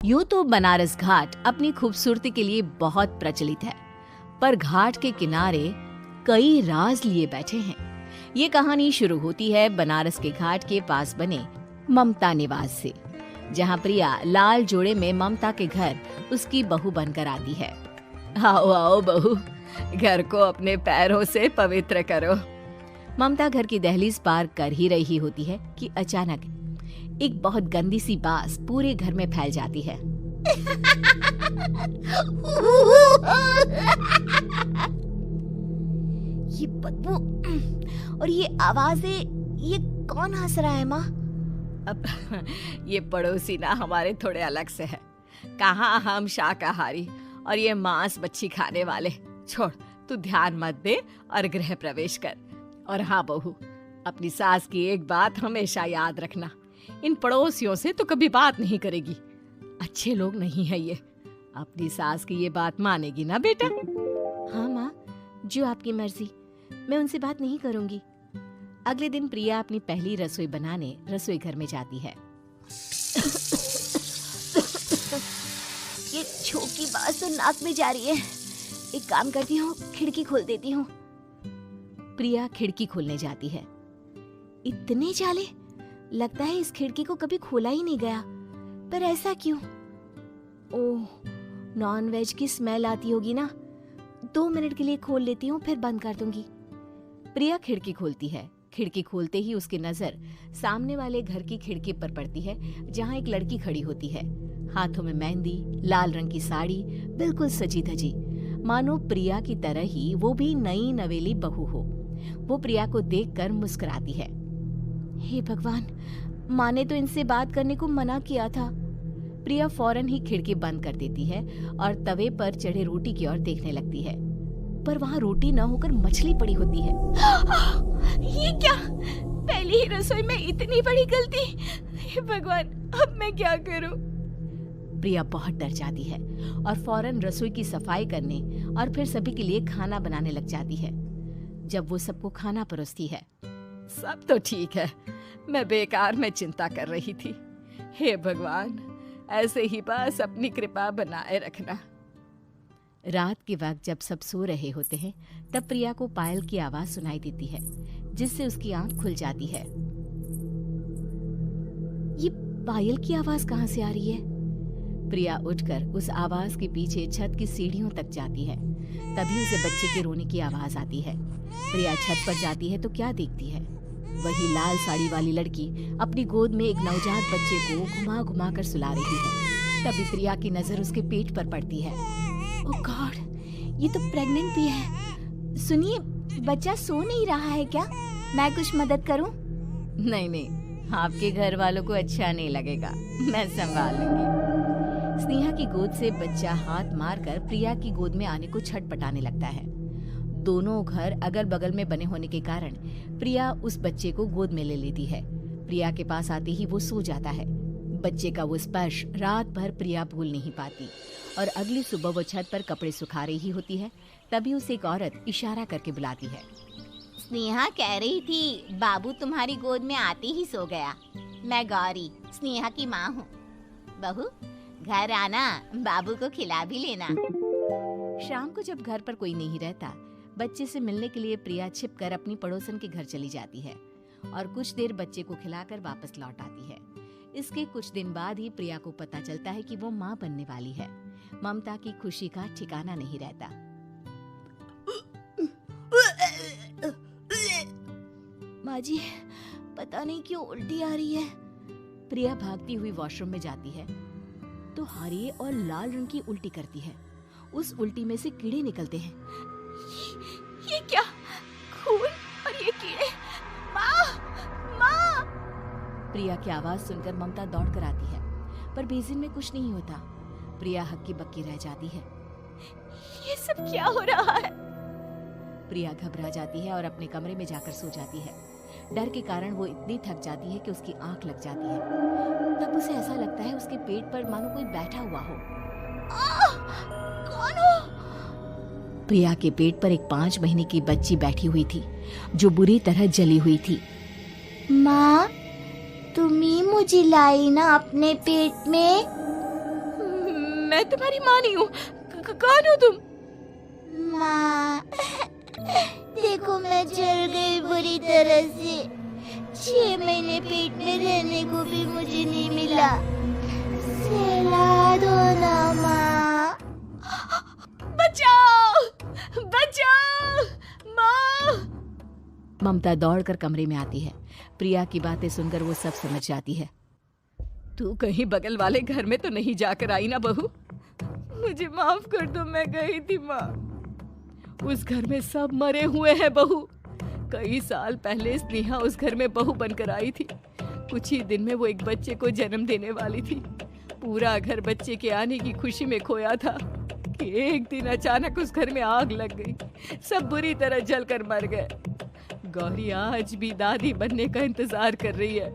यूं तो बनारस घाट अपनी खूबसूरती के लिए बहुत प्रचलित है, पर घाट के किनारे कई राज लिए बैठे हैं। ये कहानी शुरू होती है बनारस के घाट के पास बने ममता निवास से, जहाँ प्रिया लाल जोड़े में ममता के घर उसकी बहू बनकर आती है। आओ आओ बहू, घर को अपने पैरों से पवित्र करो। ममता घर की दहलीज पार कर ही रही होती है कि अचानक एक बहुत गंदी सी बास पूरे घर में फैल जाती है। ये बदबू और ये आवाजें, ये कौन हंस रहा है माँ? अब ये पड़ोसी ना हमारे थोड़े अलग से है। कहाँ हम शाकाहारी और ये मांस मच्छी खाने वाले। छोड़, तू ध्यान मत दे और गृह प्रवेश कर। और हाँ बहू, अपनी सास की एक बात हमेशा याद रखना, इन पड़ोसियों से तो कभी बात नहीं करेगी। अच्छे लोग नहीं है ये। अपनी सास की ये बात मानेगी ना बेटा? हाँ माँ, जो आपकी मर्जी, मैं उनसे बात नहीं करूंगी। अगले दिन प्रिया अपनी पहली रसोई बनाने रसोई घर में जाती है। ये छोटी बात तो नाक में जा रही है। एक काम करती हूँ, खिड़की खोल देती हूँ। प्रिया खिड़की खोलने जाती है। इतने जाले, लगता है इस खिड़की को कभी खोला ही नहीं गया। पर ऐसा क्यों? ओह, नॉन वेज की स्मेल आती होगी ना। 2 मिनट के लिए खोल लेती हूँ, फिर बंद कर दूंगी। प्रिया खिड़की खोलती है। खिड़की खोलते ही उसकी नजर सामने वाले घर की खिड़की पर पड़ती है, जहाँ एक लड़की खड़ी होती है, हाथों में मेहंदी, लाल रंग की साड़ी, बिल्कुल सजी धजी, मानो प्रिया की तरह ही वो भी नई नवेली बहू हो। वो प्रिया को देखकर मुस्कुराती है। हे भगवान, माँ ने तो इनसे बात करने को मना किया था। प्रिया फौरन ही खिड़की बंद कर देती है और तवे पर चढ़े रोटी की ओर देखने लगती है, पर वहाँ रोटी न होकर मछली पड़ी होती है। ये क्या? पहली ही रसोई में इतनी बड़ी गलती। हे भगवान, अब मैं क्या करूं? प्रिया बहुत डर जाती है और फौरन रसोई की सफाई करने और फिर सभी के लिए खाना बनाने लग जाती है। जब वो सबको खाना परोसती है, सब तो ठीक है, मैं बेकार में चिंता कर रही थी। हे भगवान, ऐसे ही बस अपनी कृपा बनाए रखना। रात के वक्त जब सब सो रहे होते हैं, तब प्रिया को पायल की आवाज सुनाई देती है, जिससे उसकी आंख खुल जाती है। ये पायल की आवाज कहाँ से आ रही है? प्रिया उठकर उस आवाज के पीछे छत की सीढ़ियों तक जाती है। तभी उसे बच्चे के रोने की आवाज आती है। प्रिया छत पर जाती है तो क्या देखती है? वही लाल साड़ी वाली लड़की अपनी गोद में एक नवजात बच्चे को घुमा घुमा कर सुला रही है। तभी प्रिया की नजर उसके पेट पर पड़ती है। ओह गॉड, ये तो प्रेग्नेंट भी है। सुनिए, बच्चा सो नहीं रहा है क्या? मैं कुछ मदद करूं? नहीं नहीं, आपके घर वालों को अच्छा नहीं लगेगा, मैं संभाल लूंगी। स्नेहा की गोद से बच्चा हाथ मारकर प्रिया की गोद में आने को छटपटाने लगता है। दोनों घर अगल बगल में बने होने के कारण प्रिया उस बच्चे को गोद में ले लेती है। प्रिया के पास आते ही वो सो जाता है। बच्चे का वो स्पर्श रात भर प्रिया भूल नहीं पाती और अगली सुबह वो छत पर कपड़े सुखा रही होती है। तभी उसे एक औरत इशारा करके बुलाती है। स्नेहा कह रही थी बाबू तुम्हारी गोद में आते ही सो गया। मैं गौरी, स्नेहा की माँ हूँ। बहू, घर आना, बाबू को खिला भी लेना। शाम को जब घर पर कोई नहीं रहता, बच्चे से मिलने के लिए प्रिया छिपकर अपनी पड़ोसन के घर चली जाती है और कुछ देर बच्चे को खिलाकर वापस लौट आती है। इसके कुछ दिन बाद ही प्रिया को पता चलता है कि वो माँ बनने वाली है। ममता की खुशी का ठिकाना नहीं रहता। माँ जी, पता नहीं क्यों उल्टी आ रही है। प्रिया भागती हुई वॉशरूम में जाती है तो हरे और लाल रंग की उल्टी करती है। उस उल्टी में से कीड़े निकलते हैं। ये क्या? खून और ये कीड़े! माँ! माँ! प्रिया की आवाज सुनकर ममता दौड़ कर आती है, पर बेसिन में कुछ नहीं होता। प्रिया हक्की बक्की रह जाती है। ये सब क्या हो रहा है? प्रिया घबरा जाती है और अपने कमरे में जाकर सो जाती है। डर के कारण वो इतनी थक जाती है कि उसकी आंख लग जाती है। तब उसे ऐसा लगता है उसके पेट पर मानो कोई बैठा हुआ हो। कौन हो? प्रिया के पेट पर एक 5 महीने की बच्ची बैठी हुई थी, जो बुरी तरह जली हुई थी। माँ, तुम ही मुझे लाई ना अपने पेट में? मैं तुम्हारी माँ नहीं हूँ। कौन हो तुम? माँ, देखो मैं जल गई बुरी तरह से। 6 महीने पेट में रहने को भी मुझे नहीं मिला। सहला दो ना माँ। बचाओ, बचाओ, माँ। ममता दौड़कर कमरे में आती है। प्रिया की बातें सुनकर वो सब समझ जाती है। तू कहीं बगल वाले घर में तो नहीं जाकर आई ना बहू? मुझे माफ कर दो, मैं गई थी माँ। उस घर में सब मरे हुए हैं बहू। कई साल पहले स्नेहा उस घर में बहू बनकर आई थी। कुछ ही दिन में वो एक बच्चे को जन्म देने वाली थी। पूरा घर बच्चे के आने की खुशी में खोया था कि एक दिन अचानक उस घर में आग लग गई। सब बुरी तरह जलकर मर गए। गौरी आज भी दादी बनने का इंतजार कर रही है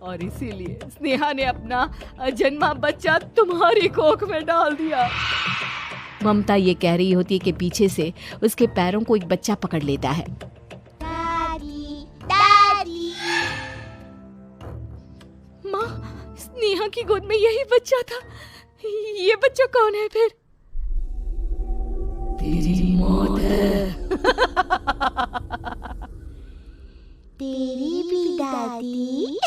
और इसीलिए स्नेहा ने अपना अजन्मा बच्चा तुम्हारी कोख में डाल दिया। ममता ये कह रही होती है कि पीछे से उसके पैरों को एक बच्चा पकड़ लेता है। दादी, दादी। माँ, स्नेहा की गोद में यही बच्चा था। ये बच्चा कौन है फिर? तेरी मौत है। तेरी भी दादी।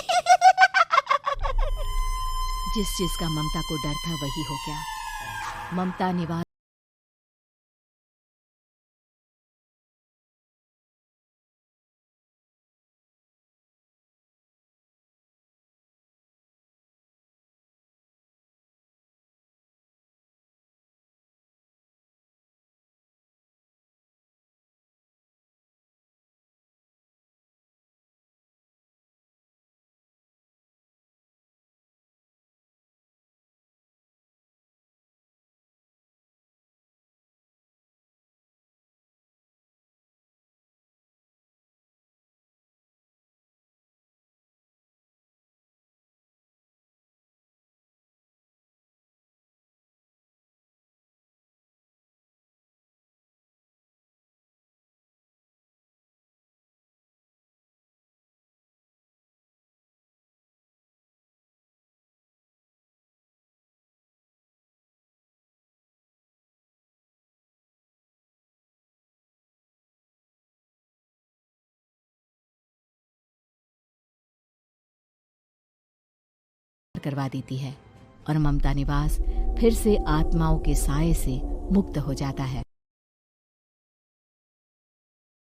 जिस चीज का ममता को डर था वही हो गया। ममता निवास करवा देती है और ममता निवास फिर से आत्माओं के साए से मुक्त हो जाता है।